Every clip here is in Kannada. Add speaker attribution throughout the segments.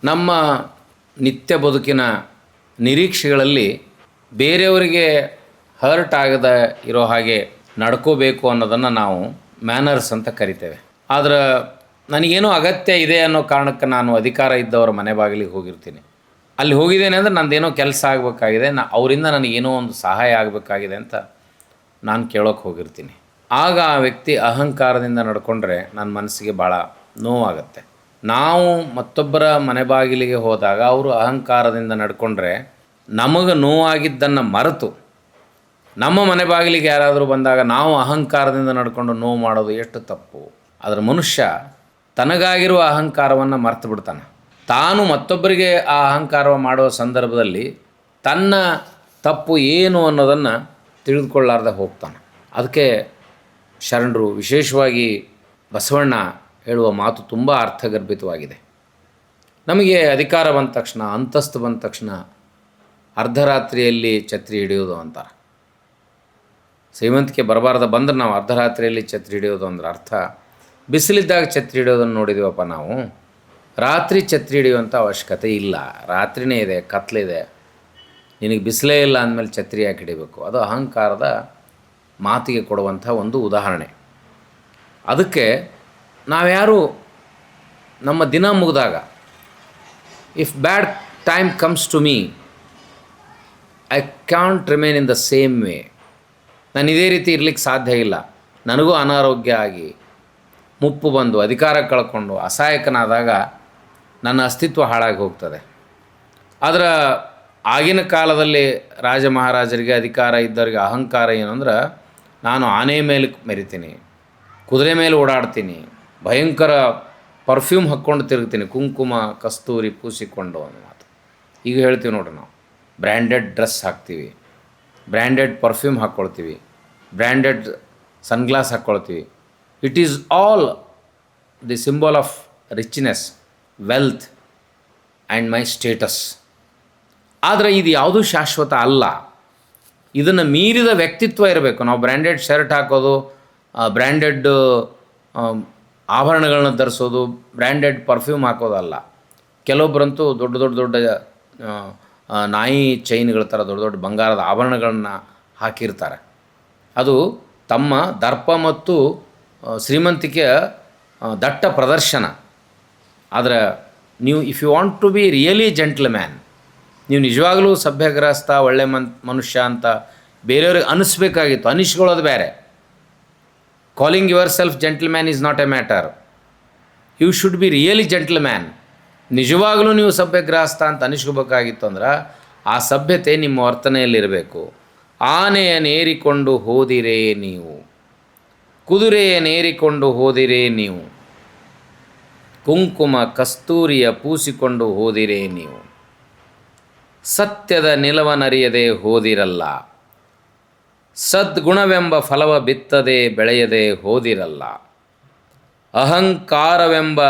Speaker 1: ನಮ್ಮ ನಿತ್ಯ ಬದುಕಿನ ನಿರೀಕ್ಷೆಗಳಲ್ಲಿ ಬೇರೆಯವರಿಗೆ ಹರ್ಟ್ ಆಗದ ಇರೋ ಹಾಗೆ ನಡ್ಕೋಬೇಕು ಅನ್ನೋದನ್ನು ನಾವು ಮ್ಯಾನರ್ಸ್ ಅಂತ ಕರಿತೇವೆ. ಆದ್ರೆ ನನಗೇನೋ ಅಗತ್ಯ ಇದೆ ಅನ್ನೋ ಕಾರಣಕ್ಕೆ ನಾನು ಅಧಿಕಾರ ಇದ್ದವರ ಮನೆ ಬಾಗಿಲಿಗೆ ಹೋಗಿರ್ತೀನಿ. ಅಲ್ಲಿ ಹೋಗಿದ್ದೇನೆ ಅಂದರೆ ನಂದೇನೋ ಕೆಲಸ ಆಗಬೇಕಾಗಿದೆ, ಅವರಿಂದ ನನಗೇನೋ ಒಂದು ಸಹಾಯ ಆಗಬೇಕಾಗಿದೆ ಅಂತ ನಾನು ಕೇಳೋಕ್ಕೆ ಹೋಗಿರ್ತೀನಿ. ಆಗ ಆ ವ್ಯಕ್ತಿ ಅಹಂಕಾರದಿಂದ ನಡ್ಕೊಂಡ್ರೆ ನನ್ನ ಮನಸ್ಸಿಗೆ ಭಾಳ ನೋವಾಗುತ್ತೆ. ನಾವು ಮತ್ತೊಬ್ಬರ ಮನೆ ಬಾಗಿಲಿಗೆ ಹೋದಾಗ ಅವರು ಅಹಂಕಾರದಿಂದ ನಡ್ಕೊಂಡ್ರೆ ನಮಗೆ ನೋವಾಗಿದ್ದನ್ನು ಮರೆತು ನಮ್ಮ ಮನೆ ಬಾಗಿಲಿಗೆ ಯಾರಾದರೂ ಬಂದಾಗ ನಾವು ಅಹಂಕಾರದಿಂದ ನಡ್ಕೊಂಡು ನೋವು ಮಾಡೋದು ಎಷ್ಟು ತಪ್ಪು. ಅದರ ಮನುಷ್ಯ ತನಗಾಗಿರುವ ಅಹಂಕಾರವನ್ನು ಮರೆತು ಬಿಡ್ತಾನೆ. ತಾನು ಮತ್ತೊಬ್ಬರಿಗೆ ಆ ಅಹಂಕಾರ ಮಾಡುವ ಸಂದರ್ಭದಲ್ಲಿ ತನ್ನ ತಪ್ಪು ಏನು ಅನ್ನೋದನ್ನು ತಿಳಿದುಕೊಳ್ಳಾರ್ದೆ ಹೋಗ್ತಾನೆ. ಅದಕ್ಕೆ ಶರಣರು, ವಿಶೇಷವಾಗಿ ಬಸವಣ್ಣ ಹೇಳುವ ಮಾತು ತುಂಬ ಅರ್ಥಗರ್ಭಿತವಾಗಿದೆ. ನಮಗೆ ಅಧಿಕಾರ ಬಂದ ತಕ್ಷಣ, ಅಂತಸ್ತು ಬಂದ ತಕ್ಷಣ ಅರ್ಧರಾತ್ರಿಯಲ್ಲಿ ಛತ್ರಿ ಹಿಡಿಯೋದು ಅಂತಾರೆ. ಶ್ರೀಮಂತಿಕೆ ಬರಬಾರ್ದ ಬಂದ್ರೆ ನಾವು ಅರ್ಧರಾತ್ರಿಯಲ್ಲಿ ಛತ್ರಿ ಹಿಡಿಯೋದು ಅಂದ್ರೆ ಅರ್ಥ ಬಿಸಿಲಿದ್ದಾಗ ಛತ್ರಿ ಹಿಡಿಯೋದನ್ನು ನೋಡಿದ್ದೀವಪ್ಪ ನಾವು. ರಾತ್ರಿ ಛತ್ರಿ ಹಿಡಿಯುವಂಥ ಅವಶ್ಯಕತೆ ಇಲ್ಲ. ರಾತ್ರಿನೇ ಇದೆ, ಕತ್ಲಿದೆ, ನಿನಗೆ ಬಿಸಿಲೇ ಇಲ್ಲ ಅಂದಮೇಲೆ ಛತ್ರಿ ಯಾಕೆ ಹಿಡಿಬೇಕು? ಅದು ಅಹಂಕಾರದ ಮಾತಿಗೆ ಕೊಡುವಂಥ ಒಂದು ಉದಾಹರಣೆ. ಅದಕ್ಕೆ ನಾವ್ಯಾರು ನಮ್ಮ ದಿನ ಮುಗಿದಾಗ if bad time comes to me I can't remain in the same way. ನಾನು ಇದೇ ರೀತಿ ಇರಲಿಕ್ಕೆ ಸಾಧ್ಯ ಇಲ್ಲ. ನನಗೂ ಅನಾರೋಗ್ಯ ಆಗಿ ಮುಪ್ಪು ಬಂದು ಅಧಿಕಾರ ಕಳ್ಕೊಂಡು ಅಸಹಾಯಕನಾದಾಗ ನನ್ನ ಅಸ್ತಿತ್ವ ಹಾಳಾಗಿ ಹೋಗ್ತದೆ. ಆದರೆ ಆಗಿನ ಕಾಲದಲ್ಲಿ ರಾಜ ಮಹಾರಾಜರಿಗೆ, ಅಧಿಕಾರ ಇದ್ದವರಿಗೆ ಅಹಂಕಾರ ಏನು ಅಂದ್ರೆ, ನಾನು ಆನೆ ಮೇಲೆ ಮೆರಿತೀನಿ, ಕುದುರೆ ಮೇಲೆ ಓಡಾಡ್ತೀನಿ, ಭಯಂಕರ ಪರ್ಫ್ಯೂಮ್ ಹಾಕ್ಕೊಂಡು ತಿರುಗ್ತೀನಿ, ಕುಂಕುಮ ಕಸ್ತೂರಿ ಪೂಸಿಕೊಂಡು ಅನ್ನೋ ಮಾತು. ಈಗ ಹೇಳ್ತೀವಿ ನೋಡ್ರಿ, ನಾವು ಬ್ರ್ಯಾಂಡೆಡ್ ಡ್ರೆಸ್ ಹಾಕ್ತೀವಿ, ಬ್ರ್ಯಾಂಡೆಡ್ ಪರ್ಫ್ಯೂಮ್ ಹಾಕ್ಕೊಳ್ತೀವಿ, ಬ್ರ್ಯಾಂಡೆಡ್ ಸನ್ಗ್ಲಾಸ್ ಹಾಕ್ಕೊಳ್ತೀವಿ. It is all the symbol of richness, wealth and my status. ಆದರೆ ಇದು ಯಾವುದೂ ಶಾಶ್ವತ ಅಲ್ಲ. ಇದನ್ನು ಮೀರಿದ ವ್ಯಕ್ತಿತ್ವ ಇರಬೇಕು. ನಾವು ಬ್ರ್ಯಾಂಡೆಡ್ ಶರ್ಟ್ ಹಾಕೋದು, ಬ್ರ್ಯಾಂಡೆಡ್ ಆಭರಣಗಳನ್ನ ಧರಿಸೋದು, ಬ್ರ್ಯಾಂಡೆಡ್ ಪರ್ಫ್ಯೂಮ್ ಹಾಕೋದಲ್ಲ. ಕೆಲವೊಬ್ಬರಂತೂ ದೊಡ್ಡ ದೊಡ್ಡ ದೊಡ್ಡ ನಾಯಿ ಚೈನ್ಗಳ ಥರ ದೊಡ್ಡ ದೊಡ್ಡ ಬಂಗಾರದ ಆಭರಣಗಳನ್ನು ಹಾಕಿರ್ತಾರೆ. ಅದು ತಮ್ಮ ದರ್ಪ ಮತ್ತು ಶ್ರೀಮಂತಿಕೆಯ ದಟ್ಟ ಪ್ರದರ್ಶನ. ಆದರೆ ನೀವು if you want to be really gentleman, ನೀವು ನಿಜವಾಗಲೂ ಸಭ್ಯಗ್ರಸ್ತ, ಒಳ್ಳೆ ಮನುಷ್ಯ ಅಂತ ಬೇರೆಯವ್ರಿಗೆ ಅನ್ನಿಸ್ಬೇಕಾಗಿತ್ತು. ಅನ್ನಿಸ್ಕೊಳ್ಳೋದು ಬೇರೆ. Calling yourself gentleman is not a matter. You should be really gentleman. ನಿಜವಾಗಲೂ ನೀವು ಸಭ್ಯಗ್ರಸ್ತ ಅಂತ ಅನ್ನಿಸ್ಕೋಬೇಕಾಗಿತ್ತು ಅಂದ್ರೆ ಆ ಸಭ್ಯತೆ ನಿಮ್ಮ ವರ್ತನೆಯಲ್ಲಿರಬೇಕು. ಆನೆಯನ್ನೇರಿಕೊಂಡು ಹೋದಿರೇ ನೀವು, ಕುದುರೆಯನ್ನೇರಿಕೊಂಡು ಹೋದಿರೇ ನೀವು, ಕುಂಕುಮ ಕಸ್ತೂರಿಯ ಪೂಸಿಕೊಂಡು ಹೋದಿರೇ ನೀವು, ಸತ್ಯದ ನಿಲವನರಿಯದೆ ಹೋದಿರಲ್ಲ, ಸದ್ಗುಣವೆಂಬ ಫಲವ ಬಿತ್ತದೆ ಬೆಳೆಯದೆ ಹೋದಿರಲ್ಲ, ಅಹಂಕಾರವೆಂಬ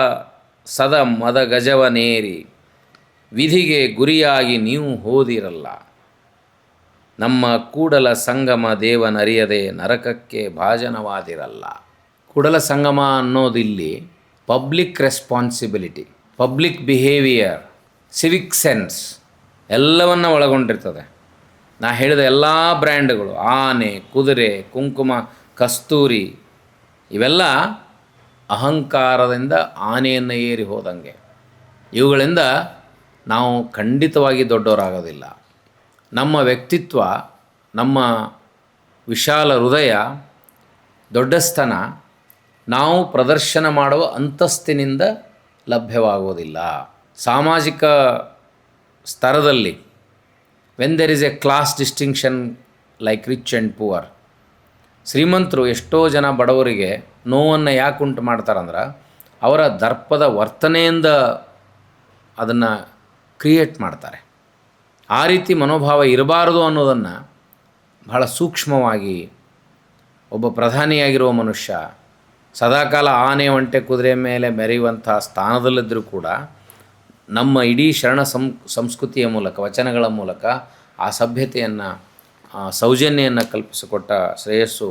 Speaker 1: ಸದ ಮದ ಗಜವನೇರಿ ವಿಧಿಗೆ ಗುರಿಯಾಗಿ ನೀವು ಹೋದಿರಲ್ಲ, ನಮ್ಮ ಕೂಡಲ ಸಂಗಮ ದೇವನರಿಯದೆ ನರಕಕ್ಕೆ ಭಾಜನವಾದಿರಲ್ಲ. ಕೂಡಲ ಸಂಗಮ ಅನ್ನೋದಿಲ್ಲಿ public responsibility, public behaviour, civic sense ಎಲ್ಲವನ್ನು ಒಳಗೊಂಡಿರ್ತದೆ. ನಾ ಹೇಳಿದ ಎಲ್ಲ ಬ್ರ್ಯಾಂಡ್ಗಳು, ಆನೆ, ಕುದುರೆ, ಕುಂಕುಮ ಕಸ್ತೂರಿ, ಇವೆಲ್ಲ ಅಹಂಕಾರದಿಂದ ಆನೆಯನ್ನು ಏರಿ ಹೋದಂಗೆ. ಇವುಗಳಿಂದ ನಾವು ಖಂಡಿತವಾಗಿ ದೊಡ್ಡವರಾಗೋದಿಲ್ಲ. ನಮ್ಮ ವ್ಯಕ್ತಿತ್ವ, ನಮ್ಮ ವಿಶಾಲ ಹೃದಯ, ದೊಡ್ಡಸ್ತನ ನಾವು ಪ್ರದರ್ಶನ ಮಾಡುವ ಅಂತಸ್ತಿನಿಂದ ಲಭ್ಯವಾಗುವುದಿಲ್ಲ. ಸಾಮಾಜಿಕ ಸ್ತರದಲ್ಲಿ when there is a class distinction like rich and poor, ಶ್ರೀಮಂತರು ಎಷ್ಟೋ ಜನ ಬಡವರಿಗೆ ನೋವನ್ನು ಯಾಕೆ ಉಂಟು ಮಾಡ್ತಾರಂದ್ರೆ ಅವರ ದರ್ಪದ ವರ್ತನೆಯಿಂದ ಅದನ್ನು ಕ್ರಿಯೇಟ್ ಮಾಡ್ತಾರೆ. ಆ ರೀತಿ ಮನೋಭಾವ ಇರಬಾರದು ಅನ್ನೋದನ್ನು ಬಹಳ ಸೂಕ್ಷ್ಮವಾಗಿ ಒಬ್ಬ ಪ್ರಧಾನಿಯಾಗಿರುವ ಮನುಷ್ಯ ಸದಾಕಾಲ ಆನೆ, ಒಂಟೆ, ಕುದುರೆ ಮೇಲೆ ಮೆರೆಯುವಂಥ ಸ್ಥಾನದಲ್ಲಿದ್ದರೂ ಕೂಡ ನಮ್ಮ ಇಡೀ ಶರಣ ಸಂಸ್ಕೃತಿಯ ಮೂಲಕ, ವಚನಗಳ ಮೂಲಕ ಆ ಸಭ್ಯತೆಯನ್ನು, ಸೌಜನ್ಯವನ್ನು ಕಲ್ಪಿಸಿಕೊಟ್ಟ ಶ್ರೇಯಸ್ಸು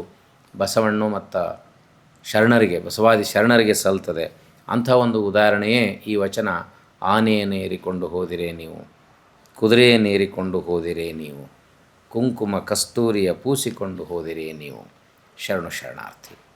Speaker 1: ಬಸವಣ್ಣ ಮತ್ತು ಶರಣರಿಗೆ, ಬಸವಾದಿ ಶರಣರಿಗೆ ಸಲ್ತದೆ. ಅಂಥ ಒಂದು ಉದಾಹರಣೆಯೇ ಈ ವಚನ ಆನೆಯನ್ನೇರಿಕೊಂಡು ಹೋದಿರೇ ನೀವು, ಕುದುರೆಯನ್ನೇರಿಕೊಂಡು ಹೋದಿರೇ ನೀವು, ಕುಂಕುಮ ಕಸ್ತೂರಿಯ ಪೂಸಿಕೊಂಡು ಹೋದಿರೇ ನೀವು. ಶರಣು ಶರಣಾರ್ಥಿ.